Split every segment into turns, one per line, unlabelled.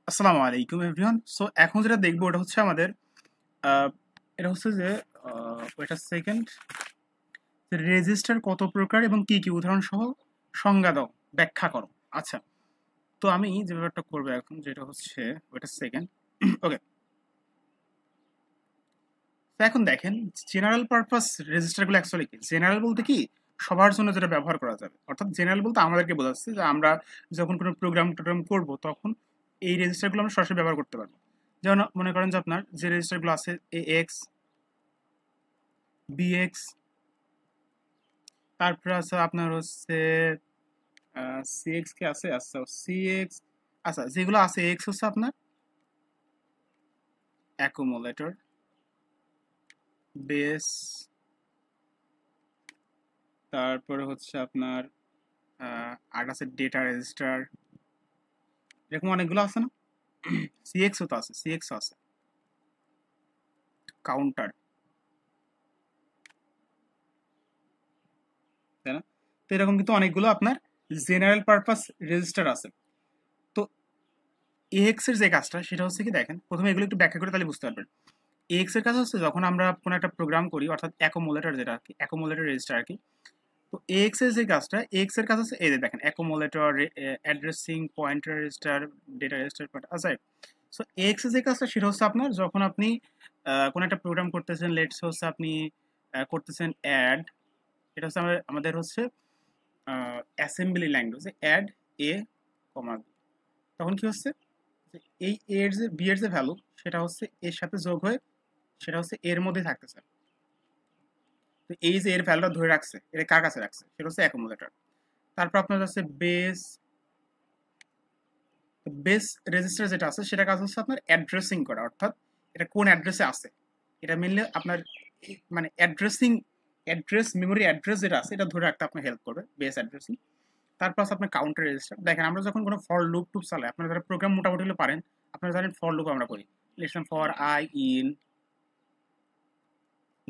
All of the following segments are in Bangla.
আসসালামু আলাইকুম এভরিওয়ান। সো এখন যেটা দেখবো ওটা হচ্ছে আমাদের আহ, এটা হচ্ছে যে ওইটা সেকেন্ড রেজিস্টার কত প্রকার এবং কি কি উদাহরণ সহ সংজ্ঞা দাও, ব্যাখ্যা করো। আচ্ছা, তো আমি যে ব্যাপারটা করবো এখন যেটা হচ্ছে ওইটা সেকেন্ড। ওকে, তো এখন দেখেন জেনারেল পারপাস রেজিস্টারগুলো অ্যাকচুয়ালি কি? জেনারেল বলতে কি সবার জন্য যেটা ব্যবহার করা যাবে, অর্থাৎ জেনারেল বলতে আমাদেরকে বোঝাচ্ছে যে আমরা যখন কোনো প্রোগ্রাম করবো তখন এই রেজিস্টারগুলো আমরা সরাসরি ব্যবহার করতে পারবো। যেমন মনে করেন যে আপনার যে রেজিস্টারগুলো আছে এক্স, বিএক্স, তারপরে আছে আপনার হচ্ছে সিএক্স কে আছে, আচ্ছা সিএক্স, আচ্ছা যেগুলো আছে এক্স হচ্ছে আপনার অ্যাকুমুলেটর, বেস, তারপরে হচ্ছে আপনার আর আছে ডেটা রেজিস্টার, এরকম অনেকগুলো আছে না? সিএক্সও তো আছে, সিএক্সও আছে, কাউন্টার, তাই না? তো এরকম কিন্তু অনেকগুলো আপনার জেনারেল পারপাস রেজিস্টার আছে। তো এক্স এর যে কাজটা সেটা হচ্ছে কি, দেখেন প্রথমে এগুলো একটু ব্যাখ্যা করে তাহলে বুঝতে পারবেন। এক্স এর কাজ হচ্ছে যখন আমরা কোনো একটা প্রোগ্রাম করি, অর্থাৎ অ্যাকুমুলেটর, যেটা আর কি অ্যাকুমুলেটর রেজিস্টার আর কি। তো এক্স এর যে কাজটা, এক্স এর কাজ হচ্ছে এই যে দেখেন accumulator, addressing, pointer register, data register, আচ্ছা। সো এক্স এর যে কাজটা সেটা হচ্ছে আপনার যখন আপনি কোনো একটা প্রোগ্রাম করতেছেন, লেটস হচ্ছে আপনি করতেছেন অ্যাড, এটা হচ্ছে আমাদের হচ্ছে অ্যাসেম্বলি ল্যাঙ্গুয়েজে অ্যাড এ কমা, তখন কি হচ্ছে যে এই এর যে বি এর যে ভ্যালু সেটা হচ্ছে এর সাথে যোগ হয়ে সেটা হচ্ছে এর মধ্যে থাকতেছে। তো এই যে এর ভ্যালুটা ধরে রাখছে, এটা কার কাছে রাখছে, সেটা হচ্ছে অ্যাকুমুলেটর। তারপর আপনার কাছে বেস, বেস রেজিস্টার যেটা আছে সেটা কাজ হচ্ছে আপনার অ্যাড্রেসিং করা, অর্থাৎ এটা কোন অ্যাড্রেসে আছে। এটা মেনলি আপনার মানে অ্যাড্রেসিং, অ্যাড্রেস মেমোরি অ্যাড্রেস যেটা আছে এটা ধরে রাখতে আপনার হেল্প করবে বেস অ্যাড্রেসিং। তারপর আছে আপনার কাউন্টার রেজিস্টার। দেখেন আমরা যখন কোনো ফর লুপ টুপ চালাই, আপনারা যারা প্রোগ্রাম মোটামুটি হলে পারেন, আপনারা জানেন ফর লুপ আমরা করি, লিসন ফর আই ইন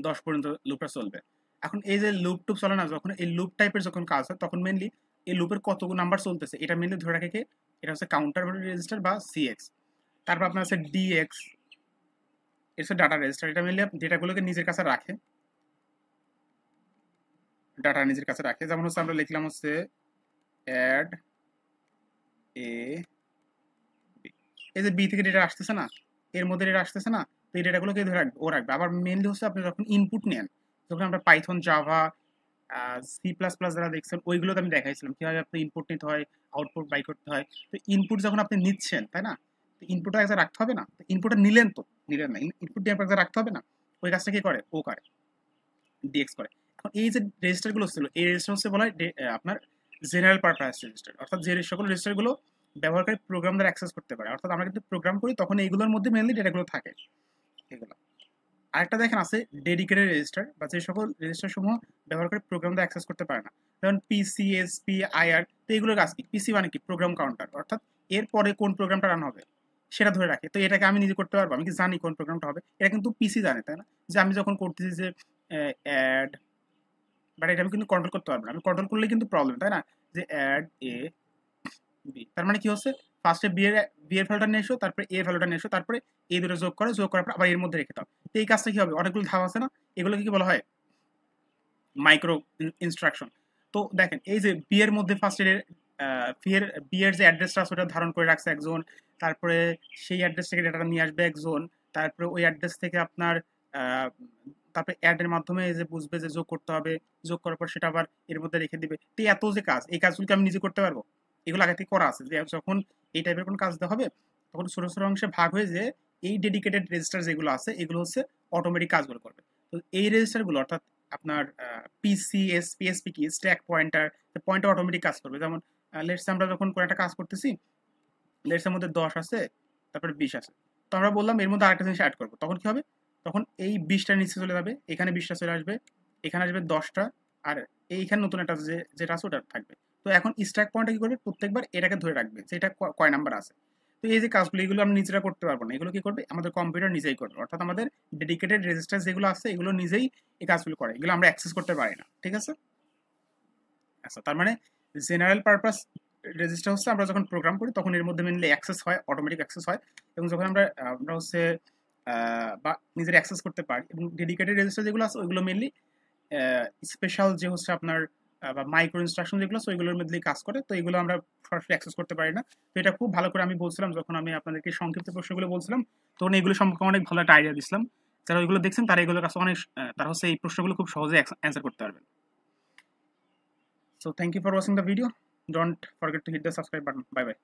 10 পর্যন্ত লুপটা চলবে। এখন এই যে লুপ টুপ চলে না, যখন এই লুপ টাইপের যখন কাজ হয় তখন মেনলি এই লুপের কত নাম্বার চলতেছে এটা মেনলি ধরে রাখে কে, এটা হচ্ছে কাউন্টার রেজিস্টার বা সিএক্স। তারপর আপনার আছে ডিএক্স, এটা হচ্ছে ডাটা রেজিস্টার, এটা মেনলি ডেটাগুলোকে নিজের কাছে রাখে, ডাটা নিজের কাছে রাখে। যেমন হচ্ছে আমরা লিখলাম হচ্ছে অ্যাড এ বি, এই যে বি থেকে ডেটা আসতেছে না, এর মধ্যে ডেটা আসতেছে না, তো এই ডেটাগুলোকে ধরে রাখবে, ও রাখবে। আবার মেনলি হচ্ছে আপনি যখন ইনপুট নেন, যখন আমরা Python, Java, C plus plus যারা দেখছেন ওইগুলোতে আমি দেখাইছিলাম কিভাবে আপনি ইনপুট নিতে হয়, আউটপুট বাই করতে হয়। তো ইনপুট যখন আপনি নিচ্ছেন, তাই না, তো ইনপুটটা একটা রাখতে হবে না, তো ইনপুটটা নিলেন, তো নিলেন না, ইনপুট দিয়ে একটা রাখতে হবে না, ওই কাজটা কি করে, ও করে, ডিএক্স করে। এখন এই যে রেজিস্টারগুলো ছিল, এই রেজিস্টার হচ্ছে বলা হয় আপনার জেনারেল পারপাস রেজিস্টার, অর্থাৎ যে সকল রেজিস্টারগুলো ব্যবহারকারী প্রোগ্রাম দ্বারা অ্যাক্সেস করতে পারে, অর্থাৎ আমরা কিন্তু প্রোগ্রাম করি তখন এইগুলোর মধ্যে মেনলি ডেটাগুলো থাকে এগুলো। আরেকটা দেখেন আছে ডেডিকেটেড রেজিস্টার, বা যে সকল রেজিস্টার সমূহ ব্যবহার করে প্রোগ্রাম দিয়ে অ্যাক্সেস করতে পারে না, যেমন পিসি, এসপি, আইআর। তো এগুলোর কাজ কি? পিসি মানে কি? প্রোগ্রাম কাউন্টার, অর্থাৎ এর পরে কোন প্রোগ্রামটা রান হবে সেটা ধরে রাখে। তো এটাকে আমি নিজে করতে পারবো? আমি কি জানি কোন প্রোগ্রামটা হবে? এটা কিন্তু পিসি জানে, তাই না? যে আমি যখন করতেছি যে অ্যাড, বাট এটা আমি কিন্তু কন্ট্রোল করতে পারবো না। আমি কন্ট্রোল করলে কিন্তু প্রবলেম, তাই না? যে অ্যাড এ বি, তার মানে কি হচ্ছে, ফার্স্টে বি এর ভ্যালুটা নিয়ে এসো, তারপরে এ ভ্যালুটা নিয়ে এসো, তারপরে এই দুটো যোগ করে, যোগ করার পর আবার এর মধ্যে রেখে দাও। তো এই কাজটা কি হবে, অনেকগুলো ধাপ আছে না, এগুলোকে কি বলা হয়, মাইক্রো ইনস্ট্রাকশন। তো দেখেন এই যে বি এর মধ্যে ফার্স্ট এর বি এর যে অ্যাড্রেসটা আছে ওটা ধারণ করে রাখছে একজন, তারপরে সেই অ্যাড্রেস থেকে ডেটাটা নিয়ে আসবে একজন, তারপরে ওই অ্যাড্রেস থেকে আপনার তারপরে অ্যাড এর মাধ্যমে যে বুঝবে যে যোগ করতে হবে, যোগ করার পর সেটা আবার এর মধ্যে রেখে দিবে। তো এত যে কাজ, এই কাজগুলোকে আমি নিজে করতে পারবো? এগুলো আগে থেকে করা আছে, যে যখন এই টাইপের কোনো কাজ দেওয়া হবে তখন ছোট ছোট অংশে ভাগ হয়ে যে এই ডেডিকেটেড রেজিস্টার যেগুলো আছে এগুলো হচ্ছে অটোমেটিক কাজগুলো করবে। তো এই রেজিস্টারগুলো অর্থাৎ আপনার পিসি, এসপি, এসপি কি স্ট্যাক পয়েন্টার, পয়েন্টার অটোমেটিক কাজ করবে। যেমন লেটস আমরা যখন কোনো একটা কাজ করতেছি, লেটস এর মধ্যে 10 আছে, তারপরে 20 আছে, তো আমরা বললাম এর মধ্যে আরেকটা জিনিস অ্যাড করবো, তখন কি হবে, তখন এই 20টা নিচে চলে যাবে, এখানে 20টা চলে আসবে, এখানে আসবে 10টা, আর এইখানে নতুন একটা যেটা আছে ওটা থাকবে। তো এখন স্ট্যাক পয়েন্টটা কি করবে, প্রত্যেকবার এটাকে ধরে রাখবে যে এটা কয় নাম্বার আছে। তো এই যে কাজগুলো এগুলো আমরা নিজেরা করতে পারবো না, এগুলো কি করবে, আমাদের কম্পিউটার নিজেই করবে, অর্থাৎ আমাদের ডেডিকেটেড রেজিস্টার যেগুলো আছে এগুলো নিজেই এই কাজগুলো করে, এগুলো আমরা অ্যাক্সেস করতে পারি না। ঠিক আছে? আচ্ছা, তার মানে জেনারেল পারপাস রেজিস্টার হচ্ছে আমরা যখন প্রোগ্রাম করি তখন এর মধ্যে মেনলি অ্যাক্সেস হয়, অটোমেটিক অ্যাক্সেস হয়, এবং যখন আমরা আমরা হচ্ছে বা নিজের অ্যাক্সেস করতে পারি। এবং ডেডিকেটেড রেজিস্টার যেগুলো আছে ওইগুলো মেনলি স্পেশাল যে হচ্ছে আপনার বা মাইক্রো ইনস্ট্রাকশন যেগুলো আছে ওইগুলোর মধ্যেই কাজ করে, তো এগুলো আমরা সরাসরি অ্যাক্সেস করতে পারি না। তো এটা খুব ভালো করে আমি বলছিলাম যখন আমি আপনাদেরকে সংক্ষিপ্ত প্রশ্নগুলো বলছিলাম, তখন এগুলো সম্পর্কে অনেক ভালো একটা আইডিয়া দিছিলাম। যারা ওইগুলো দেখছেন তারা এগুলোর কাছে অনেক তারা হচ্ছে এই প্রশ্নগুলো খুব সহজে অ্যান্সার করতে পারবেন। So thank you for watching the video. Don't forget to hit the subscribe button. Bye bye.